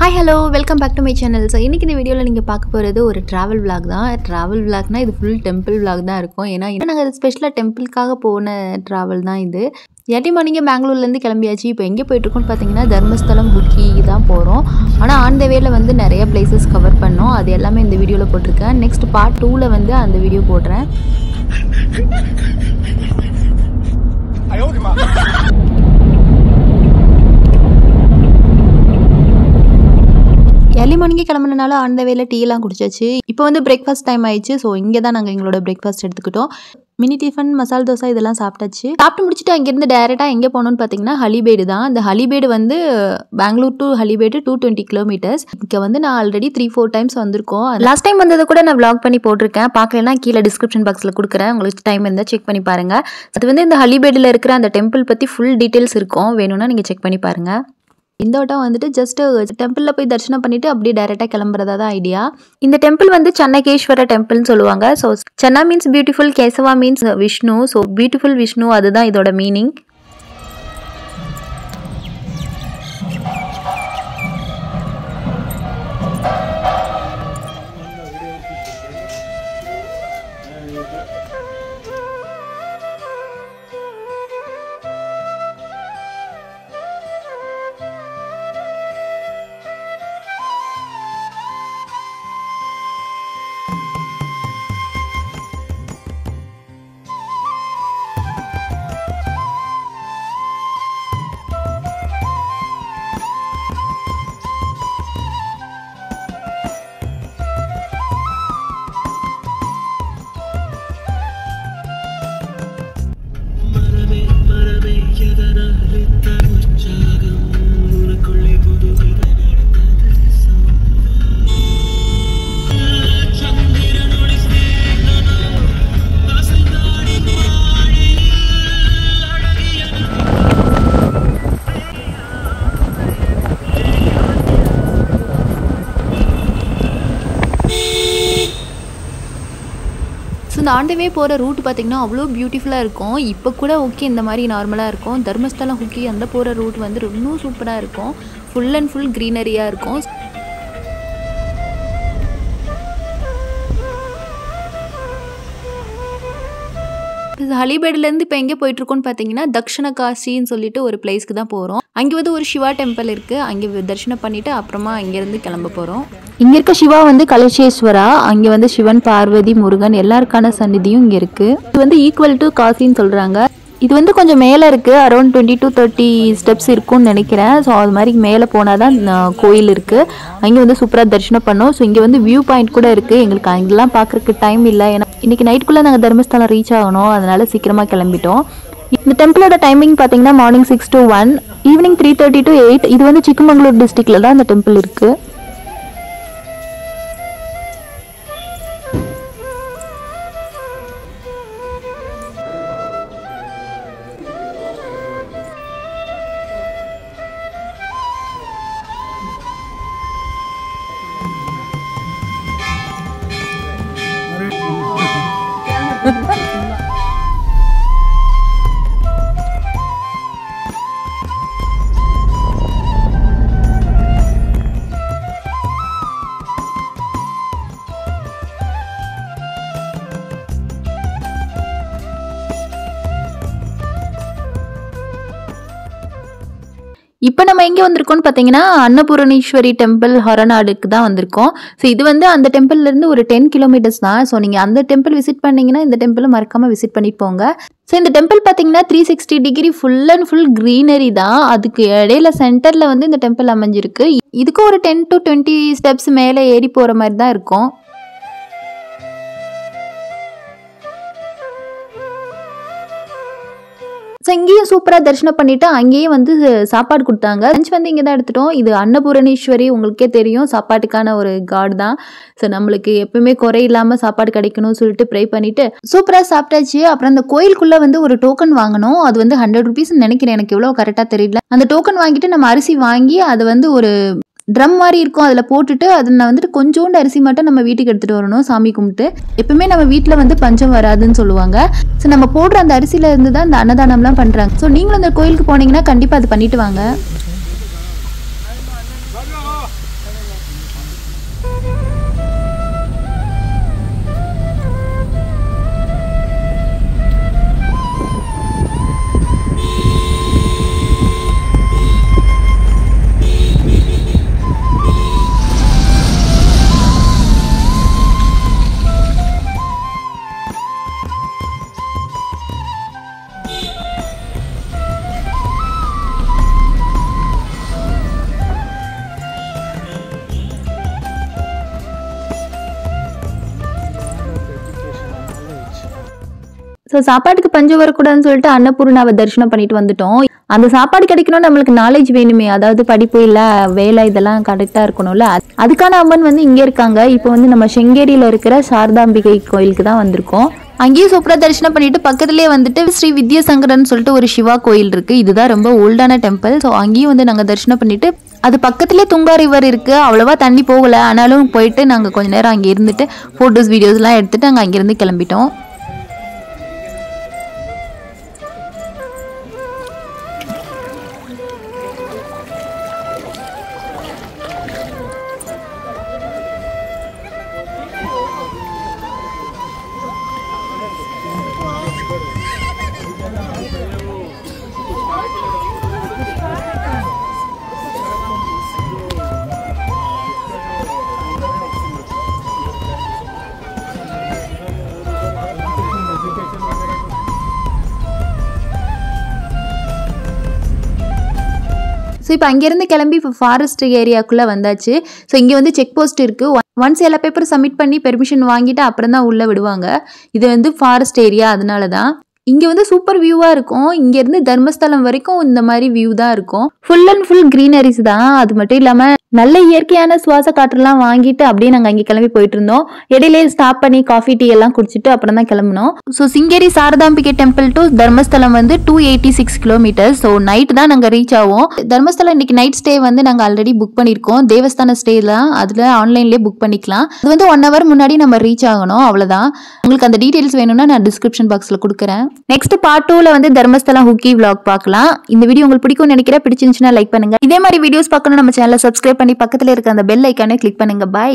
Hi, hello, welcome back to my channel. So, இன்னைக்கு இந்த வீடியோல நீங்க பார்க்க போறது ஒரு travel vlog தான். Travel vlogனா இது full temple vlog தான் இருக்கும். ஏன்னா நாங்க ஸ்பெஷலா டெம்பிள்காக போன travel தான் இது. ஏர்லி மார்னிங் பெங்களூர்ல இருந்து கிளம்பியாச்சு. இப்போ எங்க போயிட்டு இருக்கோம்னு பாத்தீங்கன்னா தர்மஸ்தலம் ஹுக்கி தான் போறோம். ஆனா ஆன் தி வேல வந்து நிறைய places கவர் பண்ணோம். அது எல்லாமே இந்த வீடியோல போட்டுருக்கேன். நெக்ஸ்ட் பார்ட் 2ல வந்து அந்த வீடியோ போடுறேன். early morning கிளம்புனனால ஆன் தி வேல டீ எல்லாம் குடிச்சாச்சு. இப்போ வந்து பிரேக்ஃபாஸ்ட் டைம் ஆயிடுச்சு. ஸோ இங்கே தான் நாங்கள் எங்களோட பிரேக்ஃபாஸ்ட் எடுத்துக்கிட்டோம். மினி டிஃபன் மசால் தோசை இதெல்லாம் சாப்பிட்டாச்சு. சாப்பிட்டு முடிச்சுட்டு அங்கேருந்து டேரெக்டாக எங்கே போகணும்னு பார்த்தீங்கன்னா ஹலிபேடு தான். அந்த ஹலிபேடு வந்து பெங்களூர் டு ஹலிபேடு 220 கிலோமீட்டர்ஸ். இங்கே வந்து நான் ஆல்ரெடி 3-4 டைம்ஸ் வந்திருக்கோம். லாஸ்ட் டைம் வந்ததை கூட நான் vlog பண்ணி போட்டிருக்கேன். பார்க்கலன்னா கீழே டிஸ்கிரிப்ஷன் பாக்ஸில் கொடுக்குறேன். உங்களுக்கு டைம் இருந்தால் செக் பண்ணி பாருங்கள். அது வந்து இந்த ஹலிபேடில் இருக்கிற அந்த டெம்பிள் பற்றி ஃபுல் டீட்டெயில்ஸ் இருக்கும். வேணும்னா நீங்கள் செக் பண்ணி பாருங்கள். இந்த வட்டம் வந்துட்டு ஜஸ்ட் டெம்பிளில் போய் தரிசனம் பண்ணிட்டு அப்படியே டைரெக்டாக கிளம்புறதா தான் ஐடியா. இந்த டெம்பிள் வந்து சன்னகேஸ்வர டெம்பிள்னு சொல்லுவாங்க. So chana means beautiful, Keshava means Vishnu. So beautiful Vishnu அதுதான் இதோட மீனிங். இந்த ஆன் தி வே போகிற ரூட் பார்த்திங்கன்னா அவ்வளோ பியூட்டிஃபுல்லாக இருக்கும். இப்போ கூட ஓகே இந்த மாதிரி நார்மலாக இருக்கும். தர்மஸ்தலம் ஹுக்கி அந்த போகிற ரூட் வந்து இன்னும் சூப்பராக இருக்கும். ஃபுல் அண்ட் ஃபுல் க்ரீனரியாக இருக்கும். ஹலிபேட்லேருந்து இப்போ எங்கே போயிட்டுருக்கோன்னு பார்த்தீங்கன்னா தக்ஷண காசின்னு சொல்லிட்டு ஒரு பிளேஸ்க்கு தான் போகிறோம். அங்கே வந்து ஒரு சிவா டெம்பிள் இருக்குது. அங்கே தரிசனம் பண்ணிவிட்டு அப்புறமா அங்கேருந்து கிளம்ப போகிறோம். இங்கே இருக்க சிவா வந்து கலசேஸ்வரா. அங்கே வந்து சிவன், பார்வதி, முருகன் எல்லாருக்கான சந்நிதியும் இங்கே இருக்குது. இது வந்து ஈக்குவல் டு காசின்னு சொல்கிறாங்க. இது வந்து கொஞ்சம் மேலே இருக்குது. அரௌண்ட் 20 to 30 ஸ்டெப்ஸ் இருக்கும்னு நினைக்கிறேன். ஸோ அது மாதிரி மேலே போனால் தான் கோயில் இருக்குது. அங்கே வந்து சூப்பராக தரிசனம் பண்ணோம். ஸோ இங்கே வந்து வியூ பாயிண்ட் கூட இருக்குது. எங்களுக்கு அங்கெல்லாம் பார்க்குறதுக்கு டைம் இல்லை. ஏன்னா இன்றைக்கி நைட்டுக்குள்ளே நாங்கள் தர்மஸ்தலம் ரீச் ஆகணும். அதனால் சீக்கிரமாக கிளம்பிட்டோம். இந்த டெம்பிளோட டைமிங் பார்த்தீங்கன்னா மார்னிங் 6 to 1, ஈவினிங் 3:30 to 8. இது வந்து சிக்கமங்களூர் டிஸ்ட்ரிக்டில் தான் இந்த டெம்பிள் இருக்குது. இப்போ நம்ம எங்கே வந்திருக்கோம்னு பார்த்தீங்கன்னா அன்னபூரணீஸ்வரி டெம்பிள் ஹொரநாடுக்கு தான் வந்திருக்கோம். ஸோ இது வந்து அந்த டெம்பிள்லேருந்து ஒரு 10 கிலோமீட்டர்ஸ் தான். ஸோ நீங்கள் அந்த டெம்பிள் விசிட் பண்ணிங்கன்னா இந்த டெம்பிளை மறக்காமல் விசிட் பண்ணிட்டு போங்க. ஸோ இந்த டெம்பிள் பார்த்தீங்கன்னா 360 degree full and full greenery தான். அதுக்கு இடையில சென்டரில் வந்து இந்த டெம்பிள் அமைஞ்சிருக்கு. இதுக்கும் ஒரு 10 to 20 ஸ்டெப்ஸ் மேலே ஏறி போகிற மாதிரி தான் இருக்கும். ஸோ இங்கேயும் சூப்பராக தரிசனம் பண்ணிவிட்டு அங்கேயே வந்து சாப்பாடு கொடுத்தாங்க. லஞ்ச் வந்து இங்கே தான் எடுத்துட்டோம். இது அன்னபூரணீஸ்வரி உங்களுக்கே தெரியும், சாப்பாட்டுக்கான ஒரு காட் தான். ஸோ நம்மளுக்கு எப்பவுமே குறை இல்லாமல் சாப்பாடு கிடைக்கணும்னு சொல்லிட்டு ப்ரே பண்ணிவிட்டு சூப்பராக சாப்பிட்டாச்சு. அப்புறம் அந்த கோயிலுக்குள்ளே வந்து ஒரு டோக்கன் வாங்கணும். அது வந்து 100 rupees நினைக்கிறேன், எனக்கு எவ்வளோ கரெக்டாக தெரியல. அந்த டோக்கன் வாங்கிட்டு நம்ம அரிசி வாங்கி அதை வந்து ஒரு ட்ரம் மாதிரி இருக்கும், அதில் போட்டுட்டு அதில் வந்துட்டு கொஞ்சோண்டு அரிசி மட்டும் நம்ம வீட்டுக்கு எடுத்துகிட்டு வரணும் சாமி கும்பிட்டு. எப்பவுமே நம்ம வீட்டில் வந்து பஞ்சம் வராதுன்னு சொல்லுவாங்க. ஸோ நம்ம போடுற அந்த அரிசியில் இருந்து தான் இந்த அன்னதானம்லாம் பண்ணுறாங்க. ஸோ நீங்களும் அந்த கோயிலுக்கு போனீங்கன்னா கண்டிப்பாக அது பண்ணிட்டு வாங்க. ஸோ சாப்பாட்டுக்கு பஞ்சம் வரக்கூடாதுன்னு சொல்லிட்டு அன்னபூர்ணாவை தரிசனம் பண்ணிட்டு வந்துட்டோம். அந்த சாப்பாடு கிடைக்கணும், நம்மளுக்கு நாலேஜ் வேணுமே, அதாவது படிப்பு இல்லை வேலை இதெல்லாம் கரெக்டாக இருக்கணும்ல. அதுக்கான அம்மன் வந்து இங்கே இருக்காங்க. இப்போ வந்து நம்ம செங்கேரியில் இருக்கிற சாரதாம்பிகை கோயிலுக்கு தான் வந்திருக்கோம். அங்கேயும் சூப்பராக தரிசனம் பண்ணிட்டு பக்கத்துலேயே வந்துட்டு ஸ்ரீ வித்யாசங்கரன் சொல்லிட்டு ஒரு சிவா கோயில் இருக்குது. இதுதான் ரொம்ப ஓல்டான டெம்பிள். ஸோ அங்கேயும் வந்து நாங்கள் தரிசனம் பண்ணிட்டு அது பக்கத்துலேயே துங்கா ரிவர் இருக்குது. அவ்வளோவா தண்ணி போகலை, ஆனாலும் போயிட்டு நாங்கள் கொஞ்சம் நேரம் அங்கே இருந்துட்டு ஃபோட்டோஸ் வீடியோஸ்லாம் எடுத்துகிட்டு நாங்கள் அங்கேருந்து கிளம்பிட்டோம். ஸோ இப்போ அங்கேருந்து கிளம்பி இப்போ ஃபாரஸ்ட் ஏரியாக்குள்ளே வந்தாச்சு. ஸோ இங்கே வந்து செக் போஸ்ட் இருக்குது. ஒன்ஸ் எல்லா பேப்பரும் சப்மிட் பண்ணி பெர்மிஷன் வாங்கிட்டு அப்புறம் தான் உள்ளே விடுவாங்க. இது வந்து ஃபாரஸ்ட் ஏரியா, அதனால தான். இங்கே வந்து சூப்பர் வியூவாக இருக்கும். இங்கேருந்து தர்மஸ்தலம் வரைக்கும் இந்த மாதிரி வியூ தான் இருக்கும். ஃபுல் அண்ட் ஃபுல் க்ரீனரிஸ் தான். அது மட்டும் இல்லாமல் நல்ல இயற்கையான சுவாச காற்றுலாம் வாங்கிட்டு அப்படியே நாங்கள் அங்கே கிளம்பி போயிட்டு இருந்தோம். இடையிலே ஸ்டாப் பண்ணி காஃபி டீ எல்லாம் குடிச்சிட்டு அப்புறம் தான் கிளம்பினோம். So Sringeri Sharadambika temple to Dharmasthala வந்து 286 கிலோமீட்டர்ஸ். ஸோ நைட் தான் நாங்கள் ரீச் ஆவோம். தர்மஸ்தலம் இன்னைக்கு நைட் ஸ்டே வந்து நாங்கள் ஆல்ரெடி புக் பண்ணியிருக்கோம். தேவஸ்தான ஸ்டே தான், அதில் ஆன்லைன்லேயே புக் பண்ணிக்கலாம். அது வந்து 1 hour முன்னாடி நம்ம ரீச் ஆகணும், அவ்வளோதான். உங்களுக்கு அந்த டீட்டெயில்ஸ் வேணும்னா நான் டிஸ்கிரிப்ஷன் பாக்ஸில் கொடுக்குறேன். நெக்ஸ்ட் பார்ட் 2ல வந்து தர்மஸ்தலம் ஹுக்கி vlog பார்க்கலாம். இந்த வீடியோ உங்களுக்கு பிடிக்கும்னு நினைக்கிறேன். பிடிச்சிருந்துச்சுன்னா லைக் பண்ணுங்க. இதே மாதிரி வீடியோஸ் பார்க்கணும் நம்ம சேனலை சப்ஸ்கிரைப் பண்ணி பக்கத்தில் இருக்க அந்த பெல் ஐக்கானை கிளிக் பண்ணுங்க. பாய்.